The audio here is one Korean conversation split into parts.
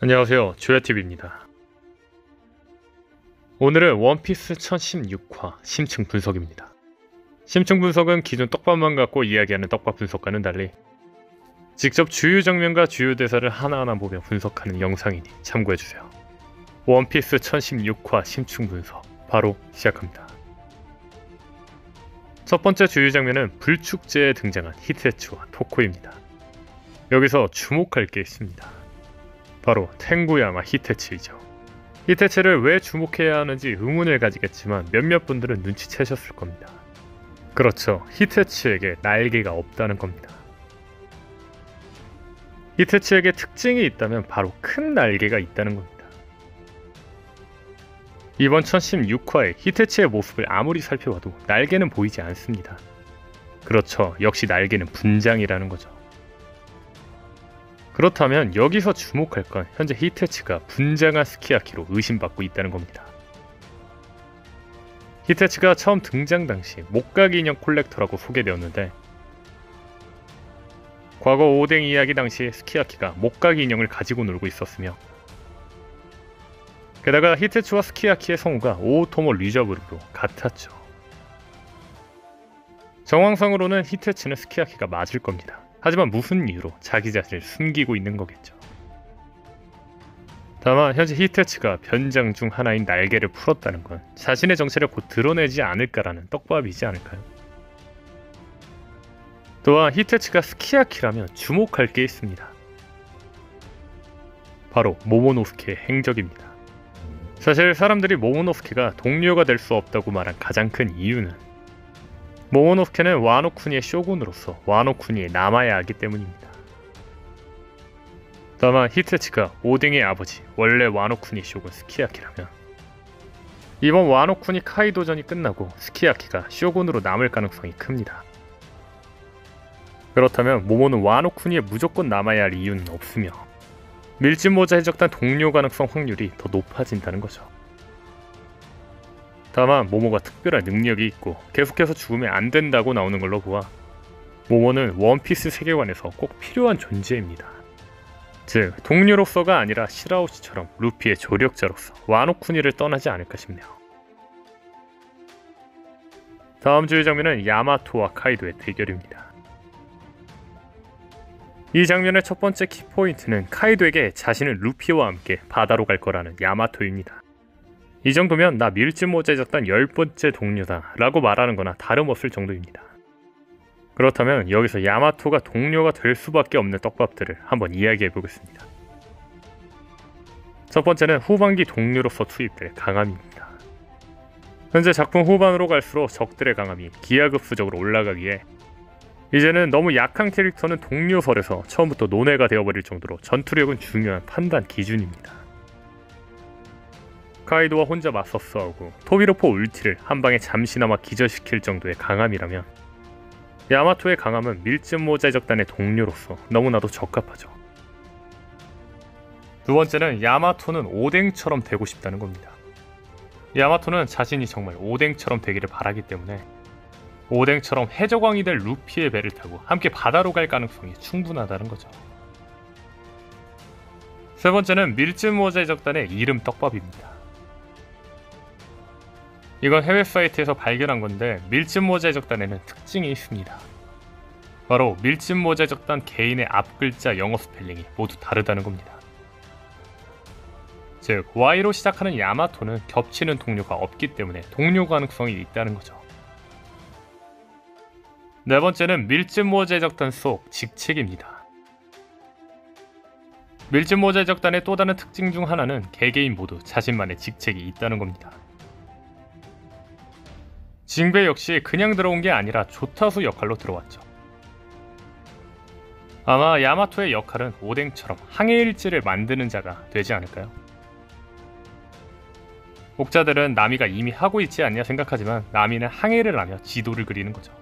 안녕하세요, 조야TV입니다. 오늘은 원피스 1016화 심층 분석입니다. 심층 분석은 기존 떡밥만 갖고 이야기하는 떡밥 분석과는 달리 직접 주요 장면과 주요 대사를 하나하나 보며 분석하는 영상이니 참고해주세요. 원피스 1016화 심층 분석 바로 시작합니다. 첫 번째 주요 장면은 불축제에 등장한 히테츠와 토코입니다. 여기서 주목할 게 있습니다. 바로 텐구야마 히테츠이죠. 히테츠를 왜 주목해야 하는지 의문을 가지겠지만 몇몇 분들은 눈치채셨을 겁니다. 그렇죠, 히테츠에게 날개가 없다는 겁니다. 히테츠에게 특징이 있다면 바로 큰 날개가 있다는 겁니다. 이번 1016화의 히테츠의 모습을 아무리 살펴봐도 날개는 보이지 않습니다. 그렇죠, 역시 날개는 분장이라는 거죠. 그렇다면 여기서 주목할 건 현재 히테츠가 분장한 스키야키로 의심받고 있다는 겁니다. 히테츠가 처음 등장 당시 목각 인형 콜렉터라고 소개되었는데 과거 오뎅 이야기 당시 스키야키가 목각 인형을 가지고 놀고 있었으며 게다가 히테츠와 스키야키의 성우가 오오토모 류저브루로 같았죠. 정황상으로는 히테츠는 스키야키가 맞을 겁니다. 하지만 무슨 이유로 자기 자신을 숨기고 있는 거겠죠. 다만 현재 히테츠가 변장 중 하나인 날개를 풀었다는 건 자신의 정체를 곧 드러내지 않을까라는 떡밥이지 않을까요? 또한 히테츠가 스키야키라면 주목할 게 있습니다. 바로 모모노스케의 행적입니다. 사실 사람들이 모모노스케가 동료가 될 수 없다고 말한 가장 큰 이유는 모모노스케는 와노쿠니의 쇼군으로서 와노쿠니에 남아야 하기 때문입니다. 다만 히테츠가 오뎅의 아버지 원래 와노쿠니 쇼군 스키야키라면 이번 와노쿠니 카이도전이 끝나고 스키야키가 쇼군으로 남을 가능성이 큽니다. 그렇다면 모모는 와노쿠니에 무조건 남아야 할 이유는 없으며 밀짚모자 해적단 동료 가능성 확률이 더 높아진다는 거죠. 다만 모모가 특별한 능력이 있고 계속해서 죽으면 안 된다고 나오는 걸로 보아 모모는 원피스 세계관에서 꼭 필요한 존재입니다. 즉 동료로서가 아니라 시라오시처럼 루피의 조력자로서 와노쿠니를 떠나지 않을까 싶네요. 다음 주의 장면은 야마토와 카이도의 대결입니다. 이 장면의 첫 번째 키포인트는 카이도에게 자신은 루피와 함께 바다로 갈 거라는 야마토입니다. 이 정도면 나 밀짚모자에 적단 10번째 동료다 라고 말하는 거나 다름없을 정도입니다. 그렇다면 여기서 야마토가 동료가 될 수밖에 없는 떡밥들을 한번 이야기해 보겠습니다. 첫 번째는 후반기 동료로서 투입될 강함입니다. 현재 작품 후반으로 갈수록 적들의 강함이 기하급수적으로 올라가기에 이제는 너무 약한 캐릭터는 동료설에서 처음부터 논외가 되어버릴 정도로 전투력은 중요한 판단 기준입니다. 카이도와 혼자 맞서 싸우고 토비로포 울티를 한방에 잠시나마 기절시킬 정도의 강함이라면 야마토의 강함은 밀짚모자 해적단의 동료로서 너무나도 적합하죠. 두 번째는 야마토는 오뎅처럼 되고 싶다는 겁니다. 야마토는 자신이 정말 오뎅처럼 되기를 바라기 때문에 오뎅처럼 해적왕이 될 루피의 배를 타고 함께 바다로 갈 가능성이 충분하다는 거죠. 세 번째는 밀짚모자 해적단의 이름 떡밥입니다. 이건 해외 사이트에서 발견한 건데 밀짚모자 해적단에는 특징이 있습니다. 바로 밀짚모자 해적단 개인의 앞글자 영어 스펠링이 모두 다르다는 겁니다. 즉 Y로 시작하는 야마토는 겹치는 동료가 없기 때문에 동료 가능성이 있다는 거죠. 네 번째는 밀짚모자 해적단 속 직책입니다. 밀짚모자 해적단의 또 다른 특징 중 하나는 개개인 모두 자신만의 직책이 있다는 겁니다. 징베 역시 그냥 들어온 게 아니라 조타수 역할로 들어왔죠. 아마 야마토의 역할은 오뎅처럼 항해일지를 만드는 자가 되지 않을까요? 독자들은 나미가 이미 하고 있지 않냐 생각하지만 나미는 항해를 하며 지도를 그리는 거죠.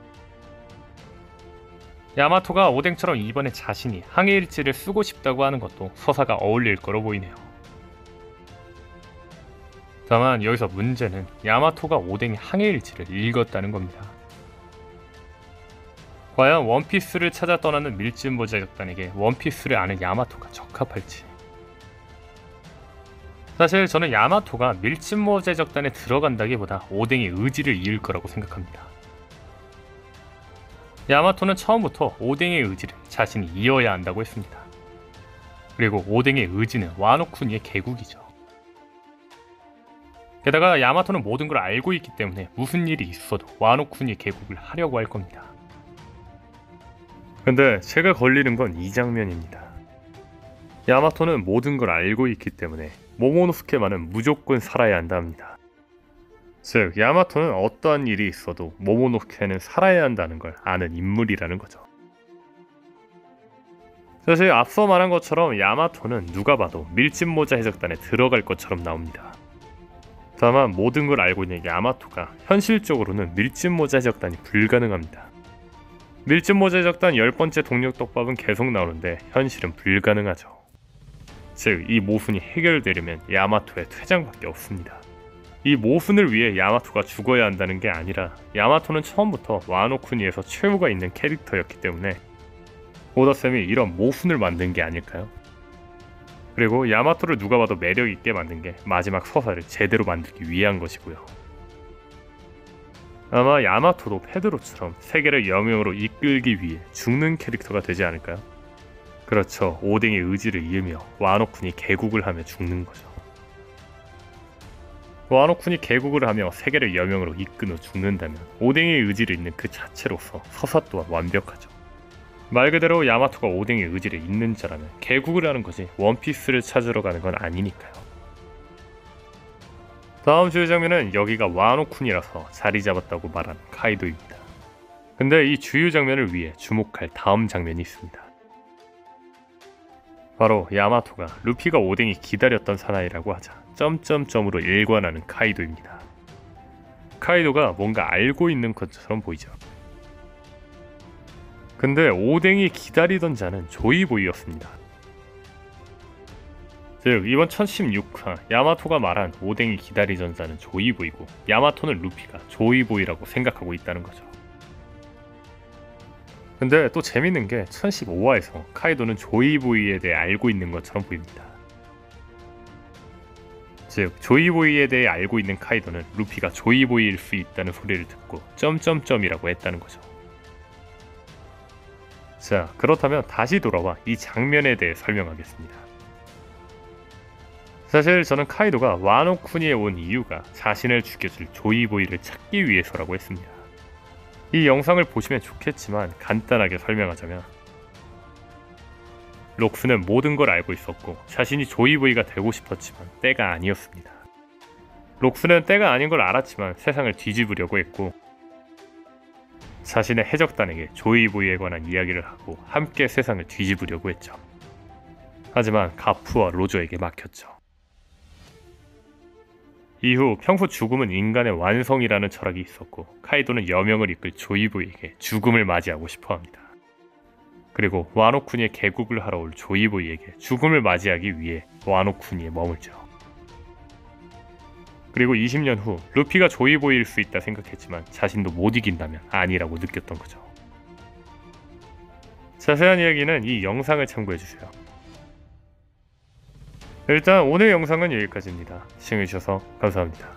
야마토가 오뎅처럼 이번에 자신이 항해일지를 쓰고 싶다고 하는 것도 서사가 어울릴 거로 보이네요. 다만 여기서 문제는 야마토가 오뎅의 항해일지를 읽었다는 겁니다. 과연 원피스를 찾아 떠나는 밀짚모자 해적단에게 원피스를 아는 야마토가 적합할지. 사실 저는 야마토가 밀짚모자 해적단에 들어간다기보다 오뎅의 의지를 이을 거라고 생각합니다. 야마토는 처음부터 오뎅의 의지를 자신이 이어야 한다고 했습니다. 그리고 오뎅의 의지는 와노쿠니의 개국이죠. 게다가 야마토는 모든 걸 알고 있기 때문에 무슨 일이 있어도 와노쿠니의 개국을 하려고 할 겁니다. 근데 제가 걸리는 건 이 장면입니다. 야마토는 모든 걸 알고 있기 때문에 모모노스케만은 무조건 살아야 한다 합니다. 즉, 야마토는 어떠한 일이 있어도 모모노스케는 살아야 한다는 걸 아는 인물이라는 거죠. 사실 앞서 말한 것처럼 야마토는 누가 봐도 밀짚모자 해적단에 들어갈 것처럼 나옵니다. 다만 모든 걸 알고 있는 야마토가 현실적으로는 밀짚모자 해적단이 불가능합니다. 밀짚모자 해적단 10번째 동력떡밥은 계속 나오는데 현실은 불가능하죠. 즉, 이 모순이 해결되려면 야마토의 퇴장밖에 없습니다. 이 모순을 위해 야마토가 죽어야 한다는 게 아니라 야마토는 처음부터 와노쿠니에서 최후가 있는 캐릭터였기 때문에 오다쌤이 이런 모순을 만든 게 아닐까요? 그리고 야마토를 누가 봐도 매력있게 만든 게 마지막 서사를 제대로 만들기 위한 것이고요. 아마 야마토도 페드로처럼 세계를 영웅으로 이끌기 위해 죽는 캐릭터가 되지 않을까요? 그렇죠. 오뎅의 의지를 이으며 와노쿠니 개국을 하며 죽는 거죠. 와노쿠니 개국을 하며 세계를 여명으로 이끈 후 죽는다면 오뎅의 의지를 잇는 그 자체로서 서사 또한 완벽하죠. 말 그대로 야마토가 오뎅의 의지를 잇는 자라면 개국을 하는 거지 원피스를 찾으러 가는 건 아니니까요. 다음 주요 장면은 여기가 와노쿠니라서 자리 잡았다고 말한 카이도입니다. 근데 이 주요 장면을 위해 주목할 다음 장면이 있습니다. 바로 야마토가 루피가 오뎅이 기다렸던 사나이라고 하자 점점점으로 일관하는 카이도입니다. 카이도가 뭔가 알고 있는 것처럼 보이죠. 근데 오뎅이 기다리던 자는 조이보이였습니다. 즉, 이번 1016화 야마토가 말한 오뎅이 기다리던 자는 조이보이고 야마토는 루피가 조이보이라고 생각하고 있다는 거죠. 근데 또 재밌는 게 1015화에서 카이도는 조이보이에 대해 알고 있는 것처럼 보입니다. 즉, 조이보이에 대해 알고 있는 카이도는 루피가 조이보이일 수 있다는 소리를 듣고 점점점이라고 했다는 거죠. 자, 그렇다면 다시 돌아와 이 장면에 대해 설명하겠습니다. 사실 저는 카이도가 와노쿠니에 온 이유가 자신을 죽여줄 조이보이를 찾기 위해서라고 했습니다. 이 영상을 보시면 좋겠지만 간단하게 설명하자면 록스는 모든 걸 알고 있었고 자신이 조이보이가 되고 싶었지만 때가 아니었습니다. 록스는 때가 아닌 걸 알았지만 세상을 뒤집으려고 했고 자신의 해적단에게 조이보이에 관한 이야기를 하고 함께 세상을 뒤집으려고 했죠. 하지만 가프와 로저에게 막혔죠. 이후 평소 죽음은 인간의 완성이라는 철학이 있었고 카이도는 여명을 이끌 조이보이에게 죽음을 맞이하고 싶어합니다. 그리고 와노쿠니의 개국을 하러 올 조이보이에게 죽음을 맞이하기 위해 와노쿠니에 머물죠. 그리고 20년 후 루피가 조이보이일 수 있다 생각했지만 자신도 못 이긴다면 아니라고 느꼈던 거죠. 자세한 이야기는 이 영상을 참고해주세요. 일단 오늘 영상은 여기까지입니다. 시청해주셔서 감사합니다.